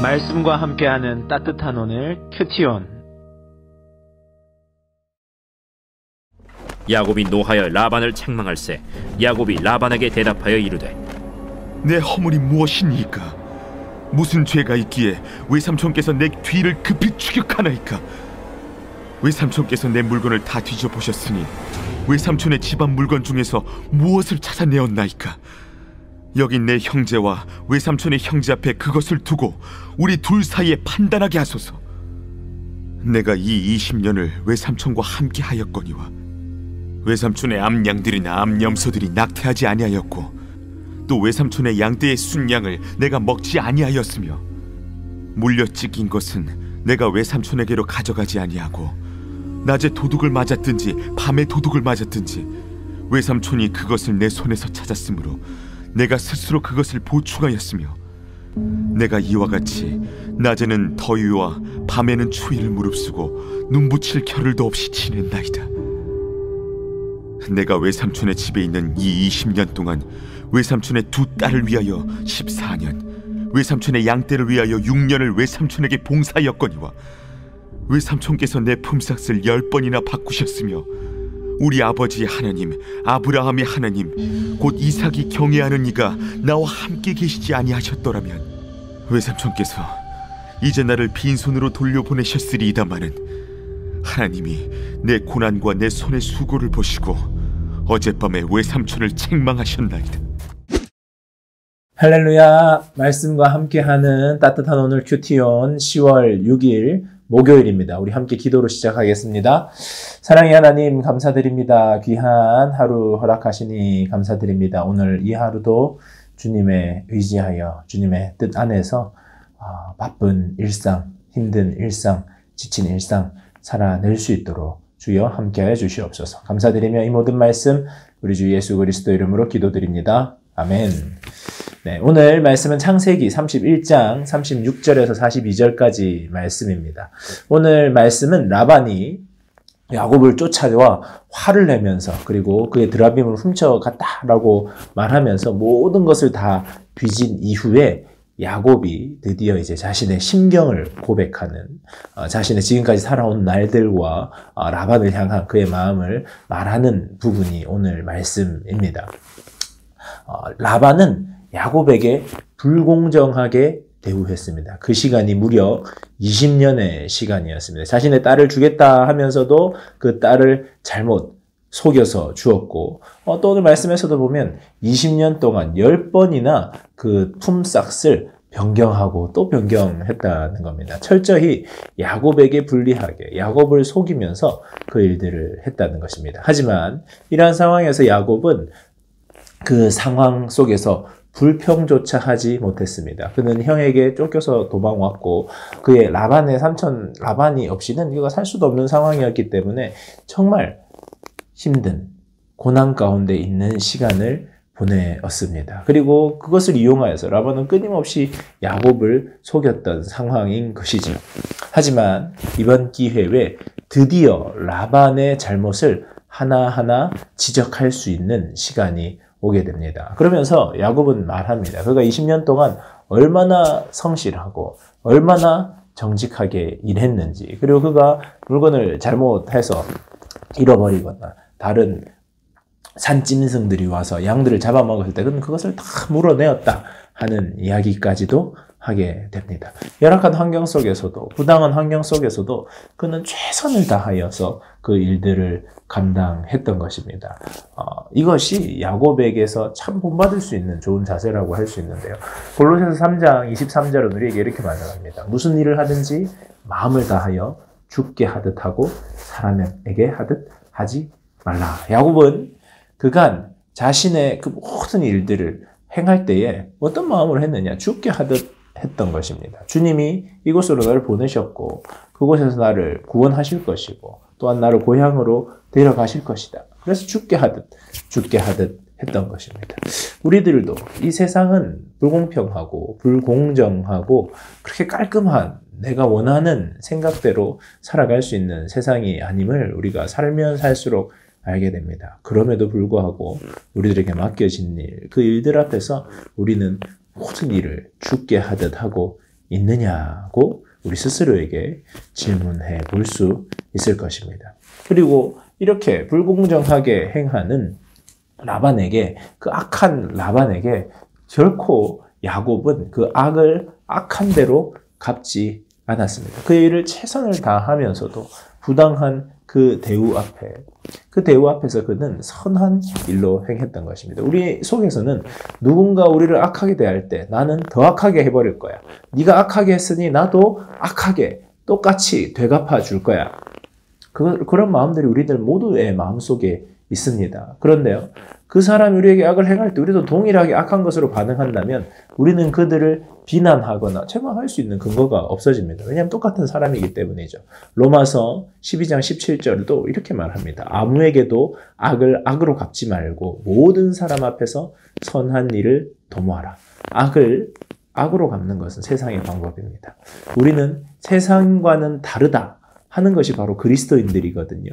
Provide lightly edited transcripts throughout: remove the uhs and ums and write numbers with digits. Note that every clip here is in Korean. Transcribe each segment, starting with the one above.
말씀과 함께하는 따뜻한 오늘 큐티온. 야곱이 노하여 라반을 책망할세. 야곱이 라반에게 대답하여 이르되 내 허물이 무엇이니까? 무슨 죄가 있기에 외삼촌께서 내 뒤를 급히 추격하나이까? 외삼촌께서 내 물건을 다 뒤져보셨으니 외삼촌의 집안 물건 중에서 무엇을 찾아내었나이까? 여기 내 형제와 외삼촌의 형제 앞에 그것을 두고 우리 둘 사이에 판단하게 하소서. 내가 이 20년을 외삼촌과 함께 하였거니와 외삼촌의 암양들이나 암염소들이 낙태하지 아니하였고 또 외삼촌의 양떼의 순양을 내가 먹지 아니하였으며 물려 찢긴 것은 내가 외삼촌에게로 가져가지 아니하고 낮에 도둑을 맞았든지 밤에 도둑을 맞았든지 외삼촌이 그것을 내 손에서 찾았으므로 내가 스스로 그것을 보충하였으며 내가 이와 같이 낮에는 더위와 밤에는 추위를 무릅쓰고 눈붙일 겨를도 없이 지낸나이다. 내가 외삼촌의 집에 있는 이 20년 동안 외삼촌의 두 딸을 위하여 14년, 외삼촌의 양떼를 위하여 6년을 외삼촌에게 봉사하였거니와 외삼촌께서 내 품삯을 10번이나 바꾸셨으며 우리 아버지 하나님, 아브라함의 하나님, 곧 이삭이 경외하는 이가 나와 함께 계시지 아니하셨더라면 외삼촌께서 이제 나를 빈손으로 돌려보내셨으리이다마는 하나님이 내 고난과 내 손의 수고를 보시고 어젯밤에 외삼촌을 책망하셨나이다. 할렐루야. 말씀과 함께하는 따뜻한 오늘 큐티온 10월 6일 목요일입니다. 우리 함께 기도로 시작하겠습니다. 사랑의 하나님 감사드립니다. 귀한 하루 허락하시니 감사드립니다. 오늘 이 하루도 주님의 의지하여 주님의 뜻 안에서 바쁜 일상, 힘든 일상, 지친 일상 살아낼 수 있도록 주여 함께하여 주시옵소서. 감사드리며 이 모든 말씀 우리 주 예수 그리스도 이름으로 기도드립니다. 아멘. 네, 오늘 말씀은 창세기 31장 36절에서 42절까지 말씀입니다. 오늘 말씀은 라반이 야곱을 쫓아와 화를 내면서 그리고 그의 드라빔을 훔쳐갔다라고 말하면서 모든 것을 다 뒤진 이후에 야곱이 드디어 이제 자신의 심경을 고백하는 자신의 지금까지 살아온 날들과 라반을 향한 그의 마음을 말하는 부분이 오늘 말씀입니다. 라반은 야곱에게 불공정하게 대우했습니다. 그 시간이 무려 20년의 시간이었습니다. 자신의 딸을 주겠다 하면서도 그 딸을 잘못 속여서 주었고 또 오늘 말씀에서도 보면 20년 동안 10번이나 그 품삯을 변경하고 또 변경했다는 겁니다. 철저히 야곱에게 불리하게 야곱을 속이면서 그 일들을 했다는 것입니다. 하지만 이러한 상황에서 야곱은 그 상황 속에서 불평조차 하지 못했습니다. 그는 형에게 쫓겨서 도망왔고 그의 라반의 삼촌 라반이 없이는 그가 살 수도 없는 상황이었기 때문에 정말 힘든 고난 가운데 있는 시간을 보내었습니다. 그리고 그것을 이용하여서 라반은 끊임없이 야곱을 속였던 상황인 것이죠. 하지만 이번 기회에 드디어 라반의 잘못을 하나하나 지적할 수 있는 시간이 오게 됩니다. 그러면서 야곱은 말합니다. 그가 20년 동안 얼마나 성실하고 얼마나 정직하게 일했는지 그리고 그가 물건을 잘못해서 잃어버리거나 다른 산짐승들이 와서 양들을 잡아먹었을 때 그는 그것을 다 물어내었다 하는 이야기까지도 하게 됩니다. 열악한 환경 속에서도 부당한 환경 속에서도 그는 최선을 다하여서 그 일들을 감당했던 것입니다. 이것이 야곱에게서 참 본받을 수 있는 좋은 자세라고 할 수 있는데요. 골로새서 3장 23절은 우리에게 이렇게 말합니다. 무슨 일을 하든지 마음을 다하여 죽게 하듯 하고 사람에게 하듯 하지 말라. 야곱은 그간 자신의 그 모든 일들을 행할 때에 어떤 마음으로 했느냐? 죽게 하듯 했던 것입니다. 주님이 이곳으로 나를 보내셨고 그곳에서 나를 구원하실 것이고 또한 나를 고향으로 데려가실 것이다. 그래서 죽게 하듯 했던 것입니다. 우리들도 이 세상은 불공평하고 불공정하고 그렇게 깔끔한 내가 원하는 생각대로 살아갈 수 있는 세상이 아님을 우리가 살면 살수록 알게 됩니다. 그럼에도 불구하고 우리들에게 맡겨진 일, 그 일들 앞에서 우리는 모든 일을 죽게 하듯 하고 있느냐고 우리 스스로에게 질문해 볼 수 있을 것입니다. 그리고 이렇게 불공정하게 행하는 라반에게, 그 악한 라반에게 결코 야곱은 그 악을 악한 대로 갚지 않았습니다. 그 일을 최선을 다하면서도 부당한 그 대우 앞에서 그는 선한 일로 행했던 것입니다. 우리 속에서는 누군가 우리를 악하게 대할 때 나는 더 악하게 해버릴 거야. 네가 악하게 했으니 나도 악하게 똑같이 되갚아 줄 거야. 그런 마음들이 우리들 모두의 마음속에 있습니다. 그런데요, 그 사람이 우리에게 악을 행할 때 우리도 동일하게 악한 것으로 반응한다면 우리는 그들을 비난하거나 책망할 수 있는 근거가 없어집니다. 왜냐하면 똑같은 사람이기 때문이죠. 로마서 12장 17절도 이렇게 말합니다. 아무에게도 악을 악으로 갚지 말고 모든 사람 앞에서 선한 일을 도모하라. 악을 악으로 갚는 것은 세상의 방법입니다. 우리는 세상과는 다르다 하는 것이 바로 그리스도인들이거든요.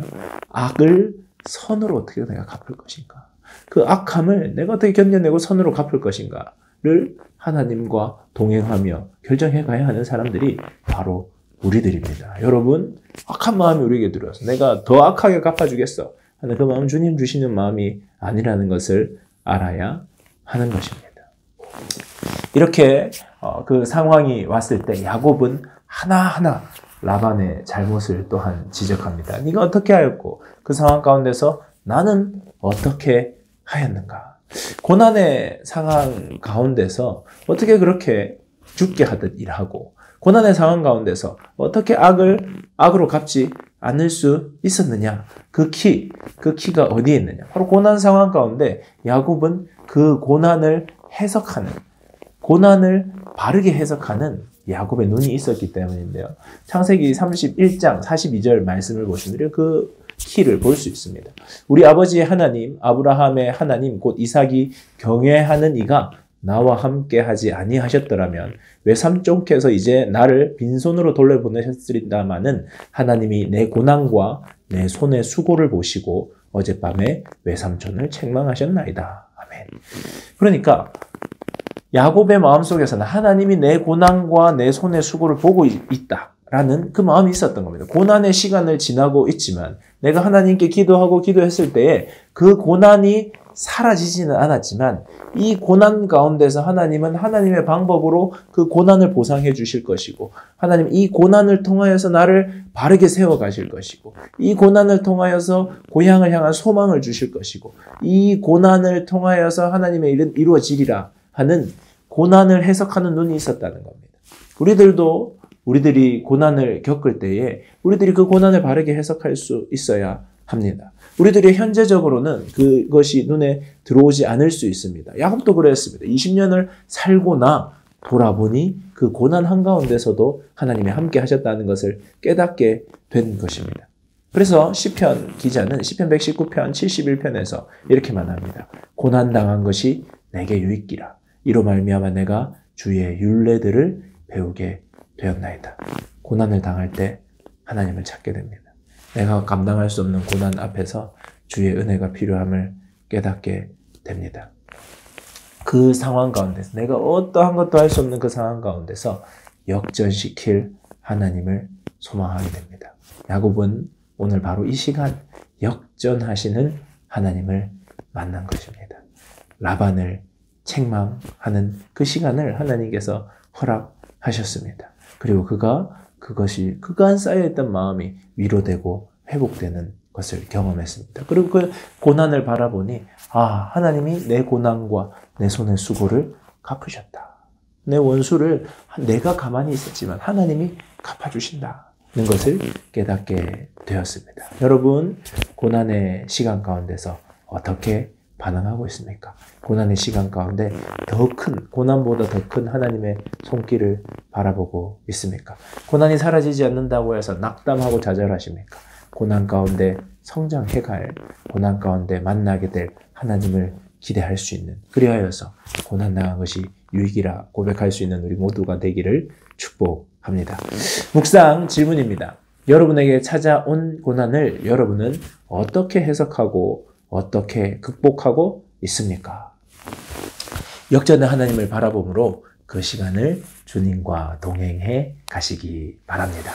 악을 선으로 어떻게 내가 갚을 것인가? 그 악함을 내가 어떻게 견뎌내고 선으로 갚을 것인가를 하나님과 동행하며 결정해 가야 하는 사람들이 바로 우리들입니다. 여러분, 악한 마음이 우리에게 들어와서 내가 더 악하게 갚아주겠어 하는 그 마음, 주님 주시는 마음이 아니라는 것을 알아야 하는 것입니다. 이렇게 그 상황이 왔을 때 야곱은 하나하나 라반의 잘못을 또한 지적합니다. 네가 어떻게 하였고 그 상황 가운데서 나는 어떻게 하였는가? 고난의 상황 가운데서 어떻게 그렇게 죽게 하듯 일하고 고난의 상황 가운데서 어떻게 악을 악으로 갚지 않을 수 있었느냐? 그 키가 어디에 있느냐? 바로 고난 상황 가운데 야곱은 그 고난을 바르게 해석하는 야곱의 눈이 있었기 때문인데요. 창세기 31장 42절 말씀을 보시면 그 키를 볼 수 있습니다. 우리 아버지의 하나님, 아브라함의 하나님, 곧 이삭이 경외하는 이가 나와 함께 하지 아니하셨더라면 외삼촌께서 이제 나를 빈손으로 돌려보내셨으리다마는 하나님이 내 고난과 내 손의 수고를 보시고 어젯밤에 외삼촌을 책망하셨나이다. 아멘. 그러니까 야곱의 마음속에서는 하나님이 내 고난과 내 손의 수고를 보고 있다라는 그 마음이 있었던 겁니다. 고난의 시간을 지나고 있지만 내가 하나님께 기도했을 때에 그 고난이 사라지지는 않았지만 이 고난 가운데서 하나님은 하나님의 방법으로 그 고난을 보상해 주실 것이고 하나님 이 고난을 통하여서 나를 바르게 세워 가실 것이고 이 고난을 통하여서 고향을 향한 소망을 주실 것이고 이 고난을 통하여서 하나님의 일은 이루어지리라 하는 고난을 해석하는 눈이 있었다는 겁니다. 우리들이 고난을 겪을 때에 우리들이 그 고난을 바르게 해석할 수 있어야 합니다. 우리들이 현재적으로는 그것이 눈에 들어오지 않을 수 있습니다. 야곱도 그랬습니다. 20년을 살고 나 돌아보니 그 고난 한가운데서도 하나님이 함께 하셨다는 것을 깨닫게 된 것입니다. 그래서 시편 기자는 시편 119편 71편에서 이렇게 말합니다. 고난당한 것이 내게 유익기라. 이로 말미암아 내가 주의 율례들을 배우게 되었나이다. 고난을 당할 때 하나님을 찾게 됩니다. 내가 감당할 수 없는 고난 앞에서 주의 은혜가 필요함을 깨닫게 됩니다. 그 상황 가운데서 내가 어떠한 것도 할 수 없는 그 상황 가운데서 역전시킬 하나님을 소망하게 됩니다. 야곱은 오늘 바로 이 시간 역전하시는 하나님을 만난 것입니다. 라반을 책망하는 그 시간을 하나님께서 허락하셨습니다. 그리고 그간 쌓여있던 마음이 위로되고 회복되는 것을 경험했습니다. 그리고 그 고난을 바라보니 하나님이 내 고난과 내 손의 수고를 갚으셨다. 내 원수를 내가 가만히 있었지만 하나님이 갚아주신다는 것을 깨닫게 되었습니다. 여러분, 고난의 시간 가운데서 어떻게 반응하고 있습니까? 고난의 시간 가운데 고난보다 더 큰 하나님의 손길을 바라보고 있습니까? 고난이 사라지지 않는다고 해서 낙담하고 좌절하십니까? 고난 가운데 성장해갈, 고난 가운데 만나게 될 하나님을 기대할 수 있는, 그리하여서 고난 당한 것이 유익이라 고백할 수 있는 우리 모두가 되기를 축복합니다. 묵상 질문입니다. 여러분에게 찾아온 고난을 여러분은 어떻게 해석하고 어떻게 극복하고 있습니까? 역전의 하나님을 바라봄으로 그 시간을 주님과 동행해 가시기 바랍니다.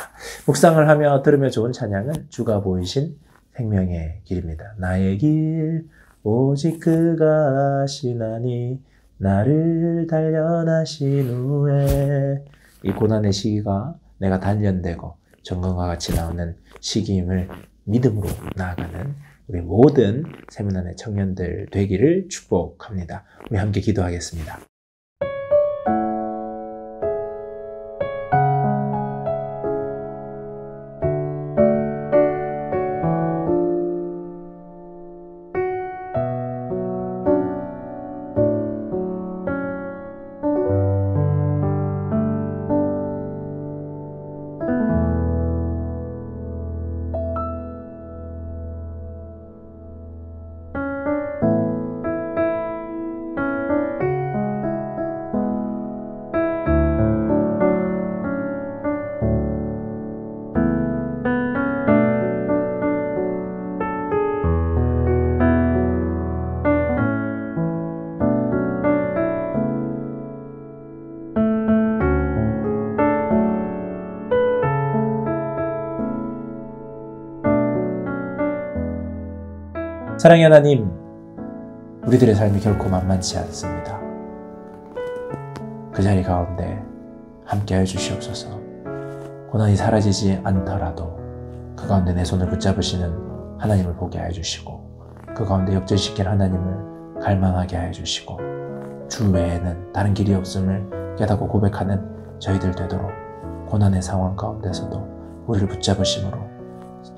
묵상을 하며 들으며 좋은 찬양은 주가 보이신 생명의 길입니다. 나의 길 오직 그가 아시나니 나를 단련하신 후에. 이 고난의 시기가 내가 단련되고 정금과 같이 나오는 시기임을 믿음으로 나아가는 우리 모든 세문안의 청년들 되기를 축복합니다. 우리 함께 기도하겠습니다. 사랑의 하나님, 우리들의 삶이 결코 만만치 않습니다. 그 자리 가운데 함께하여 주시옵소서. 고난이 사라지지 않더라도 그 가운데 내 손을 붙잡으시는 하나님을 보게 하여 주시고, 그 가운데 역전시킬 하나님을 갈망하게 하여 주시고, 주 외에는 다른 길이 없음을 깨닫고 고백하는 저희들 되도록 고난의 상황 가운데서도 우리를 붙잡으심으로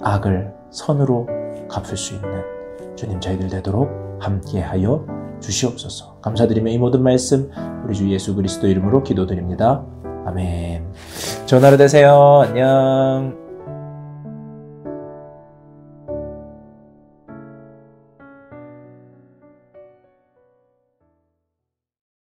악을 선으로 갚을 수 있는 주님 저희들 되도록 함께하여 주시옵소서. 감사드리며 이 모든 말씀 우리 주 예수 그리스도 이름으로 기도드립니다. 아멘. 좋은 하루 되세요. 안녕.